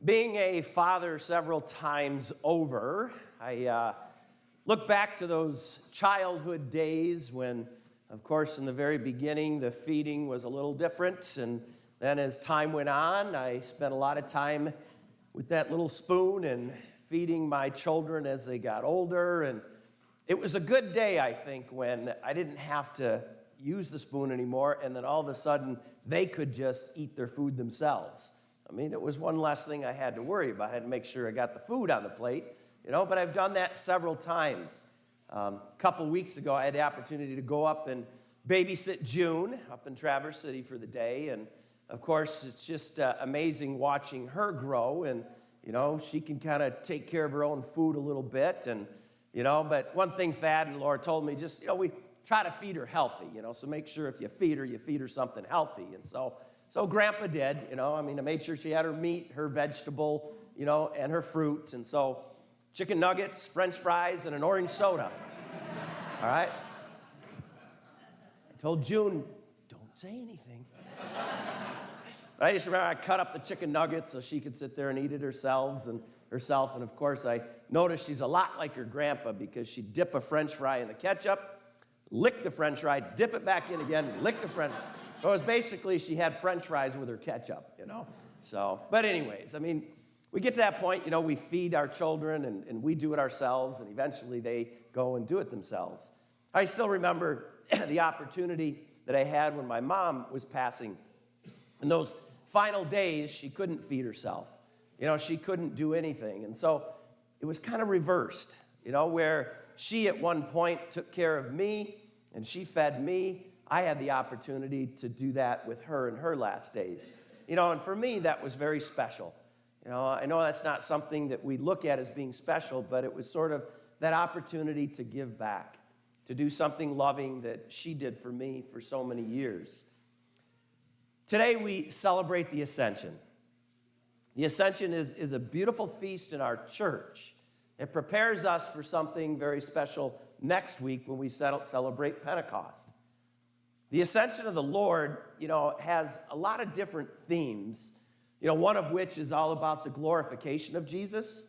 Being a father several times over, I look back to those childhood days when, of course, in the very beginning, the feeding was a little different. And then as time went on, I spent a lot of time with that little spoon and feeding my children as they got older. And it was a good day, I think, when I didn't have to use the spoon anymore, and then all of a sudden, they could just eat their food themselves. I mean, it was one less thing I had to worry about. I had to make sure I got the food on the plate, but I've done that several times. A couple weeks ago, I had the opportunity to go up and babysit June up in Traverse City for the day, and of course, it's just amazing watching her grow, and, she can kind of take care of her own food a little bit, and, but one thing Thad and Laura told me, just, we try to feed her healthy, so make sure if you feed her something healthy, and so Grandpa did, I made sure she had her meat, her vegetable, and her fruit. And so chicken nuggets, French fries, and an orange soda. All right? I told June, don't say anything. But I just remember I cut up the chicken nuggets so she could sit there and eat it herself. And of course, I noticed she's a lot like her grandpa because she'd dip a French fry in the ketchup, lick the French fry, dip it back in again, lick the French fry. So it was basically she had French fries with her ketchup, So, but anyways, we get to that point, we feed our children and we do it ourselves, and eventually they go and do it themselves. I still remember the opportunity that I had when my mom was passing. In those final days, she couldn't feed herself. She couldn't do anything. And so it was kind of reversed, where she at one point took care of me and she fed me. I had the opportunity to do that with her in her last days. And for me, that was very special. I know that's not something that we look at as being special, but it was sort of that opportunity to give back, to do something loving that she did for me for so many years. Today, we celebrate the Ascension. The Ascension is a beautiful feast in our church. It prepares us for something very special next week when we celebrate Pentecost. The Ascension of the Lord, has a lot of different themes, one of which is all about the glorification of Jesus.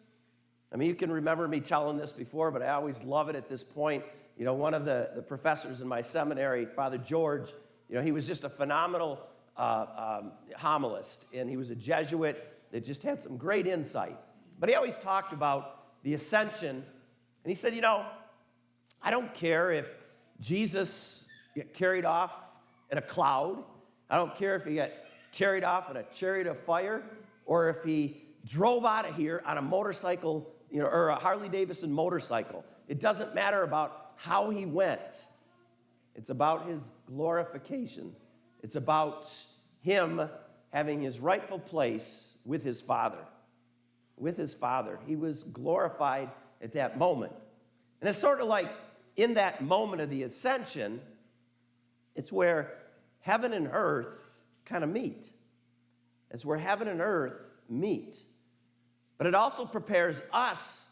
You can remember me telling this before, but I always love it at this point. One of the professors in my seminary, Father George, he was just a phenomenal homilist, and he was a Jesuit that just had some great insight. But he always talked about the Ascension, and he said, I don't care if Jesus get carried off in a cloud. I don't care if he got carried off in a chariot of fire or if he drove out of here on a motorcycle, or a Harley-Davidson motorcycle. It doesn't matter about how he went. It's about his glorification. It's about him having his rightful place with his Father. With his Father. He was glorified at that moment. And it's sort of like in that moment of the Ascension, it's where heaven and earth kind of meet. It's where heaven and earth meet. But it also prepares us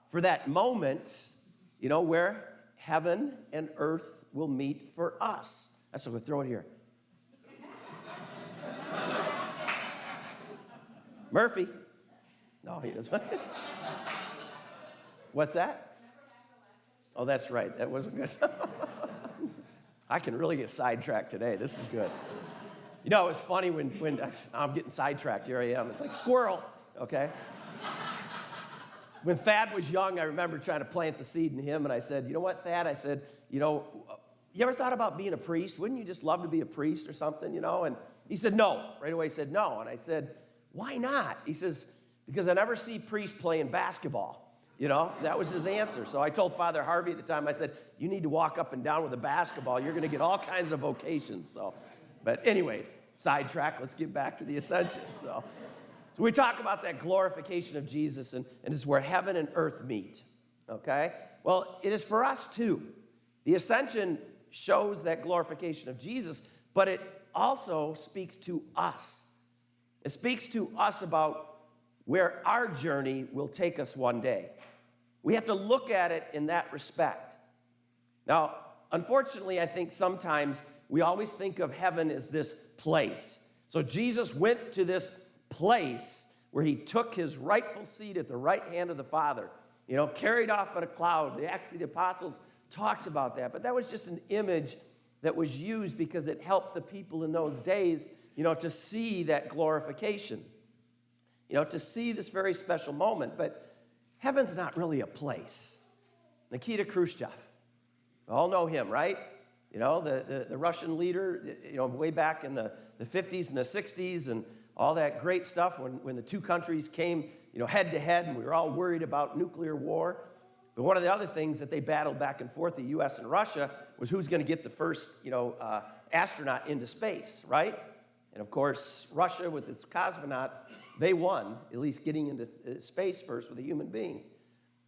for that moment, where heaven and earth will meet for us. That's what we'll throw it here. Murphy. No, he doesn't. What's that? Oh, that's right. That wasn't good. I can really get sidetracked today. This is good. It's funny when I'm getting sidetracked. Here I am. It's like squirrel, okay? When Thad was young, I remember trying to plant the seed in him, and I said, you know what, Thad? I said, you ever thought about being a priest? Wouldn't you just love to be a priest or something, And he said, no. Right away he said, no. And I said, why not? He says, because I never see priests playing basketball. That was his answer. So I told Father Harvey at the time, I said, you need to walk up and down with a basketball. You're going to get all kinds of vocations. But anyways, sidetrack. Let's get back to the Ascension. So we talk about that glorification of Jesus, and it's where heaven and earth meet, okay? Well, it is for us too. The Ascension shows that glorification of Jesus, but it also speaks to us. It speaks to us about where our journey will take us one day. We have to look at it in that respect. Now, unfortunately, I think sometimes we always think of heaven as this place. So Jesus went to this place where he took his rightful seat at the right hand of the Father, carried off on a cloud. The Acts of the Apostles talks about that. But that was just an image that was used because it helped the people in those days, to see that glorification, to see this very special moment. But heaven's not really a place. Nikita Khrushchev, we all know him, right? The Russian leader, way back in the 50s and the 60s and all that great stuff when the two countries came, head to head, and we were all worried about nuclear war. But one of the other things that they battled back and forth, the U.S. and Russia, was who's going to get the first, astronaut into space, right? And of course, Russia with its cosmonauts, they won, at least getting into space first with a human being.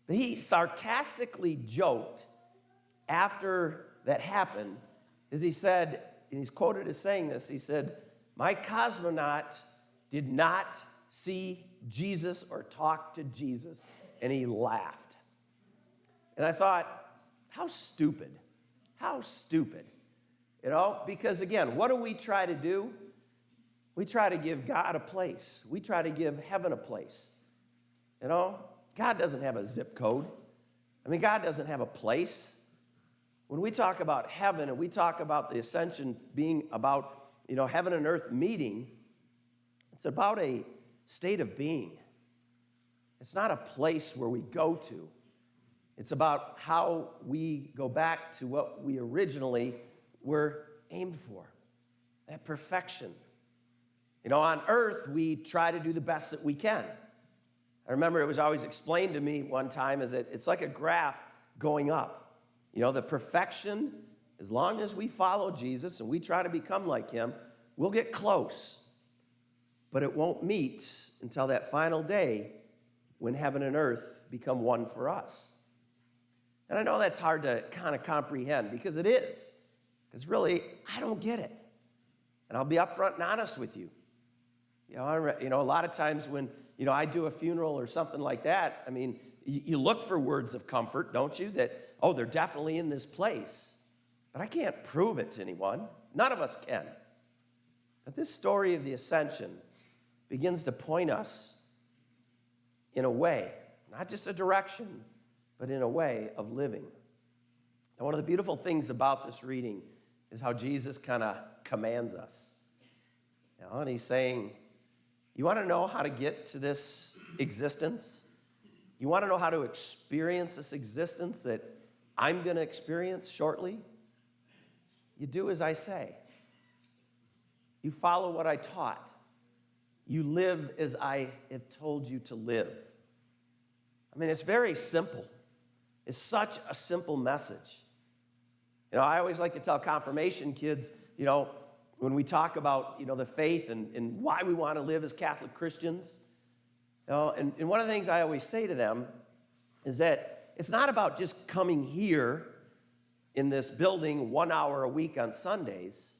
But he sarcastically joked after that happened, as he said, and he's quoted as saying this, he said, "My cosmonaut did not see Jesus or talk to Jesus," and he laughed. And I thought, how stupid, how stupid. Because again, what do we try to do? We try to give God a place. We try to give heaven a place. God doesn't have a zip code. God doesn't have a place. When we talk about heaven and we talk about the ascension being about, heaven and earth meeting, it's about a state of being. It's not a place where we go to. It's about how we go back to what we originally were aimed for, that perfection. On earth, we try to do the best that we can. I remember it was always explained to me one time as it's like a graph going up. The perfection, as long as we follow Jesus and we try to become like him, we'll get close. But it won't meet until that final day when heaven and earth become one for us. And I know that's hard to kind of comprehend because it is. Because really, I don't get it. And I'll be upfront and honest with you. A lot of times when, I do a funeral or something like that, you look for words of comfort, don't you? That, they're definitely in this place. But I can't prove it to anyone. None of us can. But this story of the ascension begins to point us in a way, not just a direction, but in a way of living. And one of the beautiful things about this reading is how Jesus kind of commands us. And he's saying, you want to know how to get to this existence? You want to know how to experience this existence that I'm going to experience shortly? You do as I say. You follow what I taught. You live as I have told you to live. It's very simple. It's such a simple message. I always like to tell confirmation kids, when we talk about, the faith and why we want to live as Catholic Christians, and one of the things I always say to them is that it's not about just coming here in this building 1 hour a week on Sundays.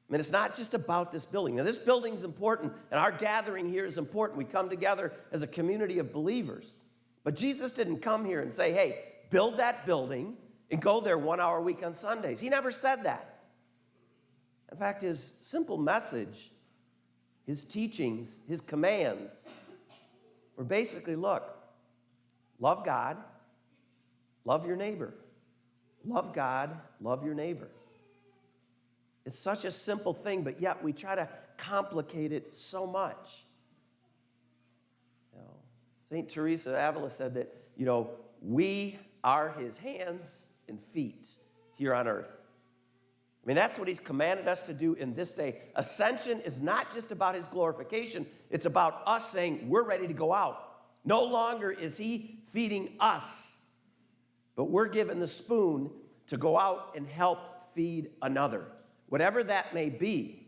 It's not just about this building. Now, this building's important, and our gathering here is important. We come together as a community of believers. But Jesus didn't come here and say, hey, build that building and go there 1 hour a week on Sundays. He never said that. In fact, his simple message, his teachings, his commands were basically, look, love God, love your neighbor. Love God, love your neighbor. It's such a simple thing, but yet we try to complicate it so much. St. Teresa of Avila said that, we are his hands and feet here on earth. That's what he's commanded us to do in this day. Ascension is not just about his glorification. It's about us saying we're ready to go out. No longer is he feeding us, but we're given the spoon to go out and help feed another. Whatever that may be.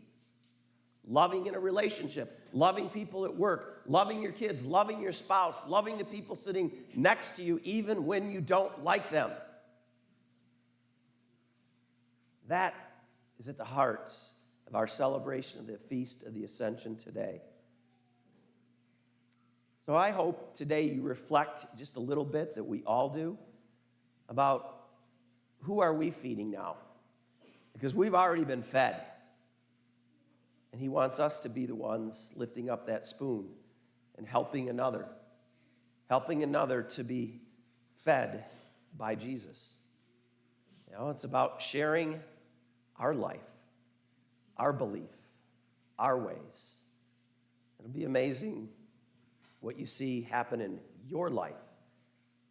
Loving in a relationship, loving people at work, loving your kids, loving your spouse, loving the people sitting next to you even when you don't like them. That is at the heart of our celebration of the Feast of the Ascension today. So I hope today you reflect just a little bit, that we all do, about who are we feeding now? Because we've already been fed. And he wants us to be the ones lifting up that spoon and helping another to be fed by Jesus. It's about sharing our life, our belief, our ways. It'll be amazing what you see happen in your life,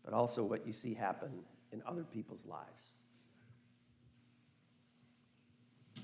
but also what you see happen in other people's lives.